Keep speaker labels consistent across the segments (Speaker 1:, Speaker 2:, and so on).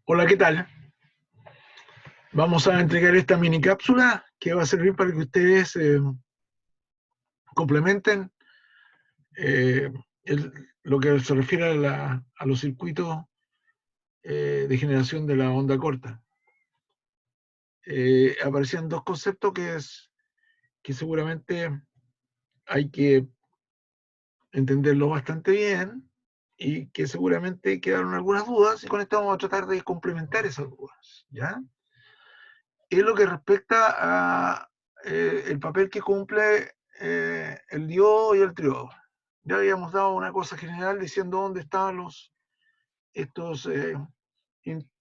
Speaker 1: Hola, ¿qué tal? Vamos a entregar esta mini cápsula que va a servir para que ustedes complementen eh, el- lo que se refiere a los circuitos de generación de la onda corta. Aparecían dos conceptos que seguramente hay que entenderlo bastante bien y que seguramente quedaron algunas dudas, y con esto vamos a tratar de complementar esas dudas, ¿ya? Es lo que respecta a el papel que cumple el diodo y el triodo. Ya habíamos dado una cosa general diciendo dónde estaban estos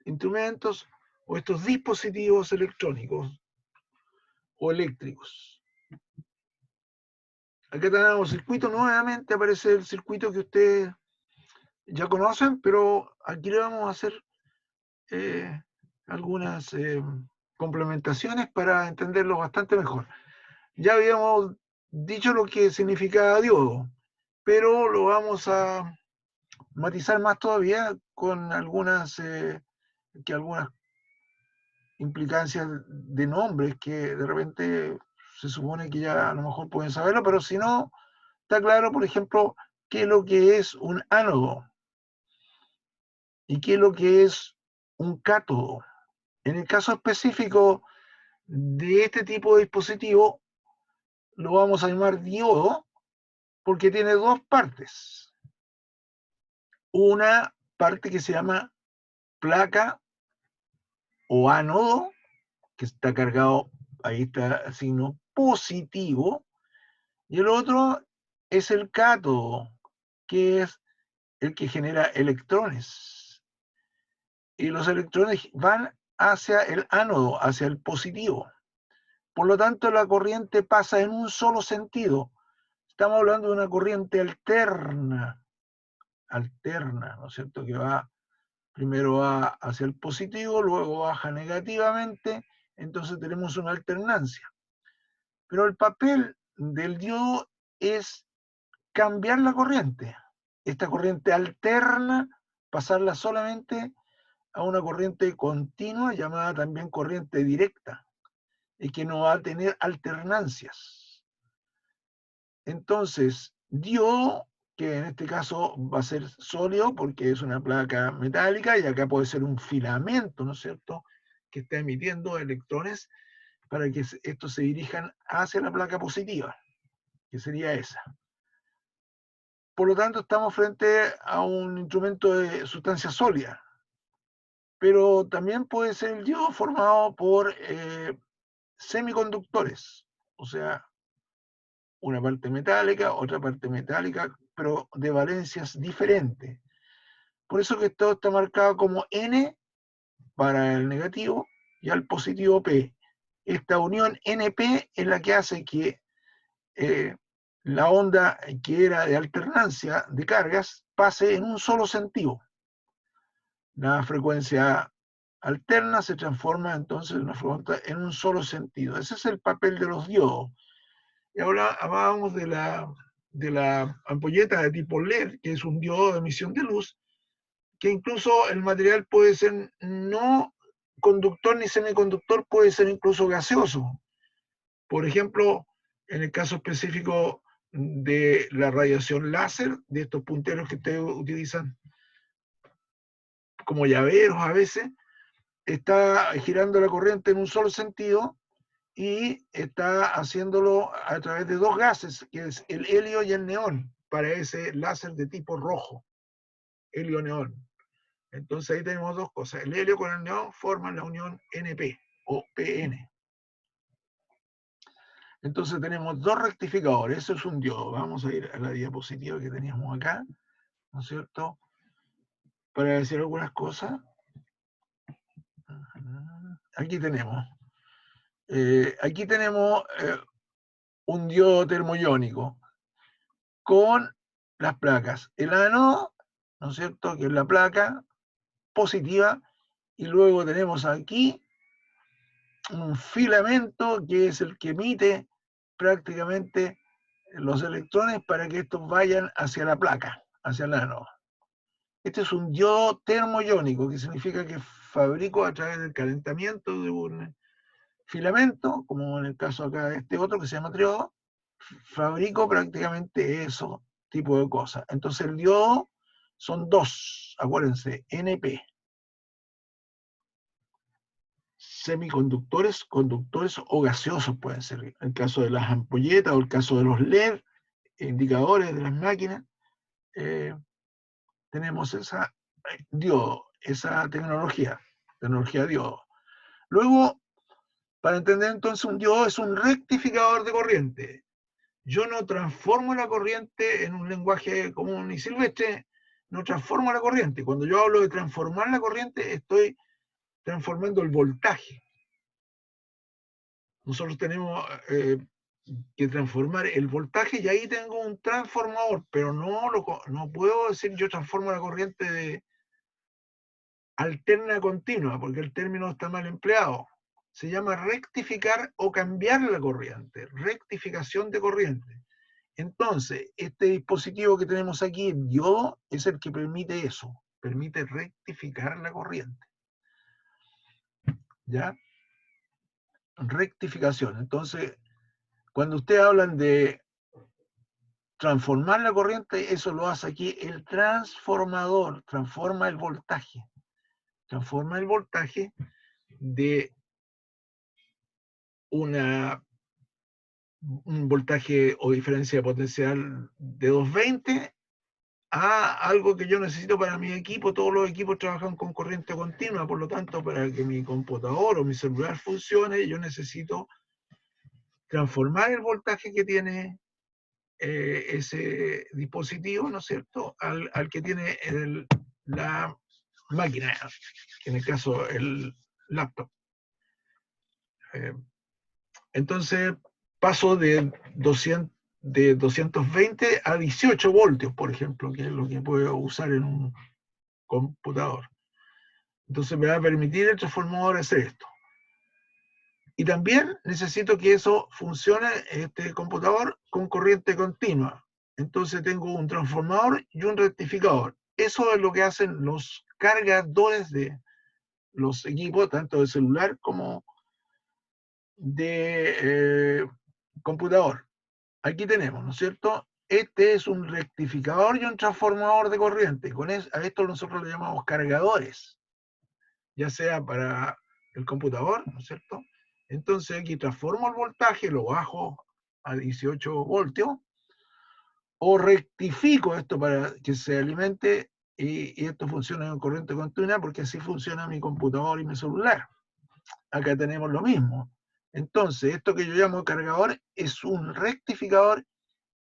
Speaker 1: instrumentos o estos dispositivos electrónicos o eléctricos. Acá tenemos circuito, nuevamente aparece el circuito que ustedes ya conocen, pero aquí le vamos a hacer eh, algunas complementaciones para entenderlo bastante mejor. Ya habíamos dicho lo que significaba diodo, pero lo vamos a matizar más todavía con algunas implicancias de nombres que de repente se supone que ya a lo mejor pueden saberlo, pero si no, está claro, por ejemplo, qué es lo que es un ánodo y qué es lo que es un cátodo. En el caso específico de este tipo de dispositivo, lo vamos a llamar diodo porque tiene dos partes. Una parte que se llama placa o ánodo, que está cargado, ahí está el signo positivo, y el otro es el cátodo, que es el que genera electrones. Y los electrones van hacia el ánodo, hacia el positivo. Por lo tanto, la corriente pasa en un solo sentido. Estamos hablando de una corriente alterna, ¿no es cierto? Que va primero va hacia el positivo, luego baja negativamente, entonces tenemos una alternancia. Pero el papel del diodo es cambiar la corriente. Esta corriente alterna, pasarla solamente a una corriente continua, llamada también corriente directa, y que no va a tener alternancias. Entonces, diodo, que en este caso va a ser sólido porque es una placa metálica, y acá puede ser un filamento, ¿no es cierto?, que está emitiendo electrones para que estos se dirijan hacia la placa positiva, que sería esa. Por lo tanto, estamos frente a un instrumento de sustancia sólida, pero también puede ser el diodo formado por semiconductores, o sea, una parte metálica, otra parte metálica, pero de valencias diferentes. Por eso que todo está marcado como N para el negativo y al positivo P. Esta unión NP es la que hace que la onda que era de alternancia de cargas pase en un solo sentido. La frecuencia alterna se transforma entonces en un solo sentido. Ese es el papel de los diodos. Y ahora hablábamos de la ampolleta de tipo LED, que es un diodo de emisión de luz, que incluso el material puede ser no conductor ni semiconductor, puede ser incluso gaseoso. Por ejemplo, en el caso específico de la radiación láser, de estos punteros que ustedes utilizan como llaveros a veces, está girando la corriente en un solo sentido y está haciéndolo a través de dos gases, que es el helio y el neón, para ese láser de tipo rojo, helio-neón. Entonces ahí tenemos dos cosas. El helio con el neón forman la unión NP o PN. Entonces tenemos dos rectificadores. Eso es un diodo. Vamos a ir a la diapositiva que teníamos acá, ¿no es cierto? Para decir algunas cosas. Aquí tenemos. Aquí tenemos un diodo termoiónico con las placas. El ánodo, ¿no es cierto? Que es la placa positiva. Y luego tenemos aquí un filamento que es el que emite prácticamente los electrones para que estos vayan hacia la placa, hacia el ánodo. Este es un diodo termoiónico, que significa que fabrico a través del calentamiento de un filamento, como en el caso acá de este otro que se llama triodo, fabrico prácticamente eso tipo de cosas. Entonces el diodo son dos, acuérdense, NP. Semiconductores, conductores o gaseosos pueden ser. En el caso de las ampolletas o el caso de los LED, indicadores de las máquinas, tenemos esa diodo, esa tecnología diodo. Luego, para entender entonces un diodo es un rectificador de corriente. Yo no transformo la corriente en un lenguaje común y silvestre, no transformo la corriente. Cuando yo hablo de transformar la corriente, estoy transformando el voltaje. Nosotros tenemos que transformar el voltaje y ahí tengo un transformador, pero no puedo decir yo transformo la corriente de alterna continua, porque el término está mal empleado. Se llama rectificar o cambiar la corriente, rectificación de corriente. Entonces, este dispositivo que tenemos aquí, el diodo, es el que permite eso, permite rectificar la corriente. ¿Ya? Rectificación. Entonces, cuando ustedes hablan de transformar la corriente, eso lo hace aquí el transformador, transforma el voltaje de un voltaje o diferencia de potencial de 220 a algo que yo necesito para mi equipo. Todos los equipos trabajan con corriente continua, por lo tanto, para que mi computador o mi celular funcione, yo necesito transformar el voltaje que tiene ese dispositivo, ¿no es cierto?, al que tiene la máquina, en el caso el laptop. Entonces paso de 220 a 18 voltios, por ejemplo, que es lo que puedo usar en un computador. Entonces me va a permitir el transformador hacer esto. Y también necesito que eso funcione, este computador, con corriente continua. Entonces tengo un transformador y un rectificador. Eso es lo que hacen los cargadores de los equipos, tanto de celular como de computador. Aquí tenemos, ¿no es cierto? Este es un rectificador y un transformador de corriente. A esto nosotros le llamamos cargadores, ya sea para el computador, ¿no es cierto? Entonces aquí transformo el voltaje, lo bajo a 18 voltios, o rectifico esto para que se alimente y esto funciona en corriente continua, porque así funciona mi computador y mi celular. Acá tenemos lo mismo. Entonces, esto que yo llamo cargador es un rectificador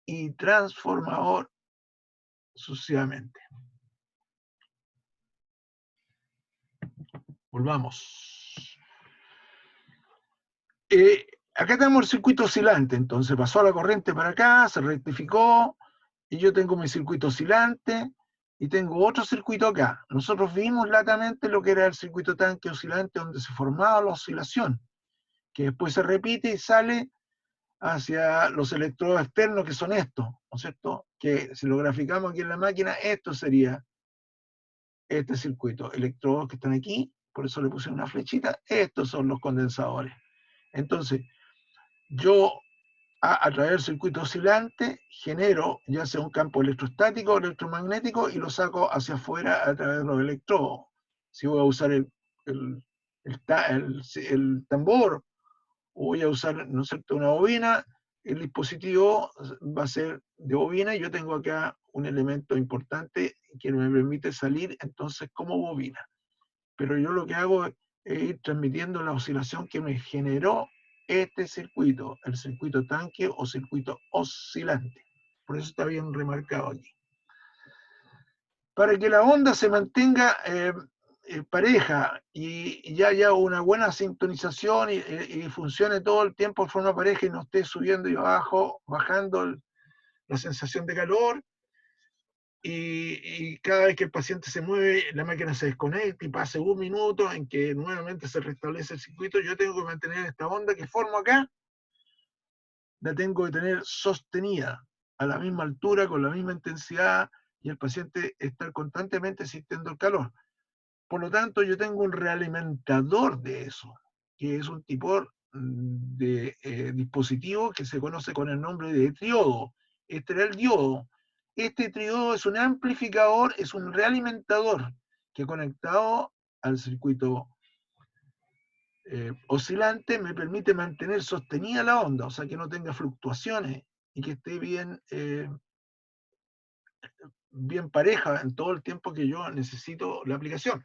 Speaker 1: y transformador sucesivamente. Volvamos. Acá tenemos el circuito oscilante, entonces pasó la corriente para acá, se rectificó, y yo tengo mi circuito oscilante, y tengo otro circuito acá. Nosotros vimos latamente lo que era el circuito tanque oscilante, donde se formaba la oscilación, que después se repite y sale hacia los electrodos externos, que son estos, ¿no es cierto? Que si lo graficamos aquí en la máquina, esto sería este circuito. Electrodos que están aquí, por eso le puse una flechita, estos son los condensadores. Entonces, yo a través del circuito oscilante genero ya sea un campo electrostático o electromagnético y lo saco hacia afuera a través de los electrodos. Si voy a usar el tambor o voy a usar, ¿no es cierto?, una bobina, el dispositivo va a ser de bobina y yo tengo acá un elemento importante que me permite salir entonces como bobina. Pero yo lo que hago es ir transmitiendo la oscilación que me generó este circuito, el circuito tanque o circuito oscilante. Por eso está bien remarcado aquí. Para que la onda se mantenga pareja y haya una buena sintonización y funcione todo el tiempo de forma pareja y no esté subiendo y bajando la sensación de calor, y cada vez que el paciente se mueve, la máquina se desconecta y pase un minuto en que nuevamente se restablece el circuito, yo tengo que mantener esta onda que formo acá, la tengo que tener sostenida a la misma altura, con la misma intensidad, y el paciente estar constantemente sintiendo el calor. Por lo tanto, yo tengo un realimentador de eso, que es un tipo de dispositivo que se conoce con el nombre de triodo. Este era el diodo. Este triodo es un amplificador, es un realimentador que conectado al circuito oscilante me permite mantener sostenida la onda, o sea, que no tenga fluctuaciones y que esté bien pareja en todo el tiempo que yo necesito la aplicación.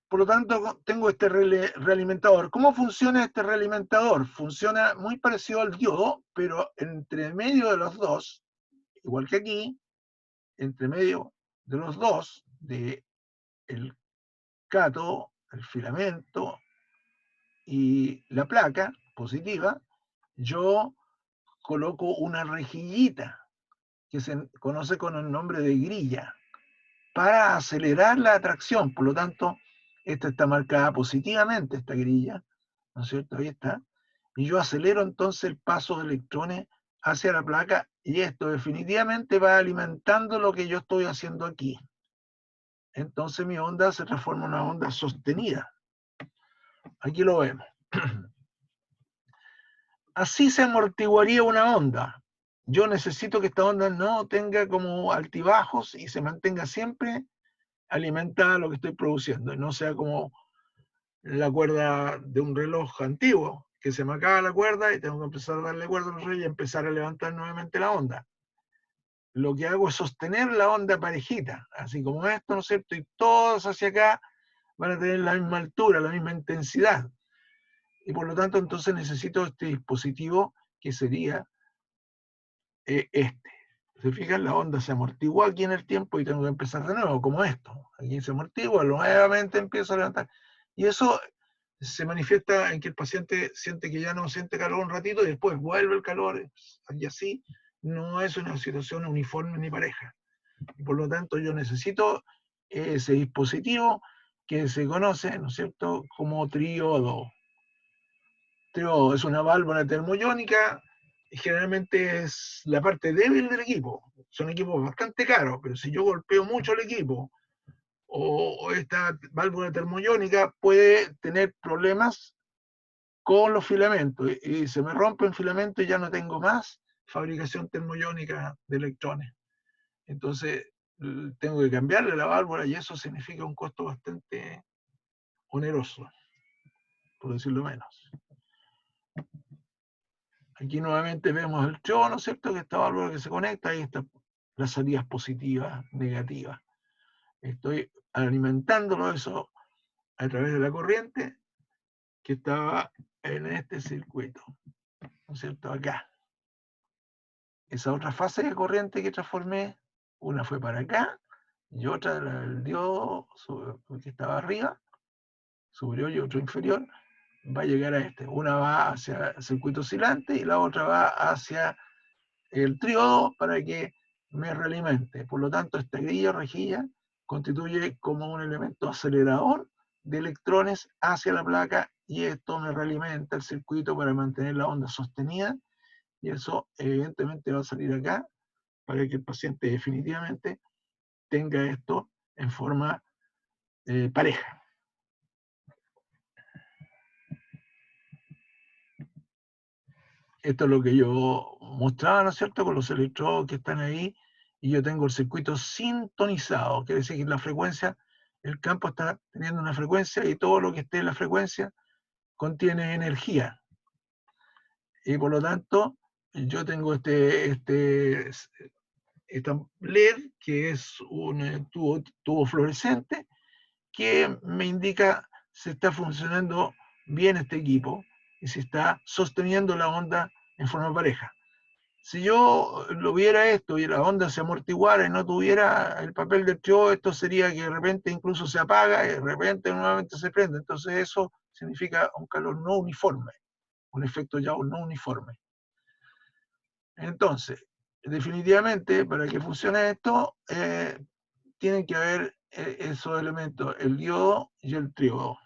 Speaker 1: Por lo tanto, tengo este realimentador. ¿Cómo funciona este realimentador? Funciona muy parecido al diodo, pero entre medio de los dos, igual que aquí, entre medio de los dos, de el cátodo, el filamento y la placa positiva, yo coloco una rejillita que se conoce con el nombre de grilla para acelerar la atracción. Por lo tanto, esta está marcada positivamente, esta grilla, ¿no es cierto? Ahí está. Y yo acelero entonces el paso de electrones hacia la placa y esto definitivamente va alimentando lo que yo estoy haciendo aquí. Entonces mi onda se transforma en una onda sostenida. Aquí lo vemos. Así se amortiguaría una onda. Yo necesito que esta onda no tenga como altibajos y se mantenga siempre alimentada a lo que estoy produciendo, y no sea como la cuerda de un reloj antiguo, que se me acaba la cuerda y tengo que empezar a darle cuerda al reloj y empezar a levantar nuevamente la onda. Lo que hago es sostener la onda parejita, así como esto, ¿no es cierto? Y todos hacia acá van a tener la misma altura, la misma intensidad. Y por lo tanto, entonces necesito este dispositivo que sería este. ¿Se fijan? La onda se amortigua aquí en el tiempo y tengo que empezar de nuevo, como esto. Aquí se amortigua, nuevamente empiezo a levantar. Y eso se manifiesta en que el paciente siente que ya no siente calor un ratito y después vuelve el calor, y así no es una situación uniforme ni pareja. Y por lo tanto, yo necesito ese dispositivo que se conoce, ¿no es cierto?, como triodo. Triodo es una válvula termoiónica, y generalmente es la parte débil del equipo. Son equipos bastante caros, pero si yo golpeo mucho el equipo, o esta válvula termoiónica puede tener problemas con los filamentos, y se me rompen filamentos y ya no tengo más fabricación termoiónica de electrones. Entonces tengo que cambiarle la válvula y eso significa un costo bastante oneroso, por decirlo menos. Aquí nuevamente vemos el triodo, ¿no es cierto? Que esta válvula que se conecta, ahí están las salidas positivas, negativas. Estoy alimentándolo eso a través de la corriente que estaba en este circuito, ¿no es cierto? Acá. Esa otra fase de corriente que transformé, una fue para acá y otra el diodo que estaba arriba, superior y otro inferior, va a llegar a este. Una va hacia el circuito oscilante y la otra va hacia el triodo para que me realimente. Por lo tanto, esta grilla o rejilla constituye como un elemento acelerador de electrones hacia la placa y esto me realimenta el circuito para mantener la onda sostenida y eso evidentemente va a salir acá para que el paciente definitivamente tenga esto en forma pareja. Esto es lo que yo mostraba, ¿no es cierto?, con los electrodos que están ahí, y yo tengo el circuito sintonizado, quiere decir que la frecuencia, el campo está teniendo una frecuencia y todo lo que esté en la frecuencia contiene energía. Y por lo tanto, yo tengo esta LED, que es un tubo fluorescente, que me indica si está funcionando bien este equipo y si está sosteniendo la onda en forma pareja. Si yo lo viera esto y la onda se amortiguara y no tuviera el papel del triodo, esto sería que de repente incluso se apaga y de repente nuevamente se prende. Entonces eso significa un calor no uniforme, un efecto ya no uniforme. Entonces, definitivamente, para que funcione esto, tienen que haber esos elementos, el diodo y el triodo.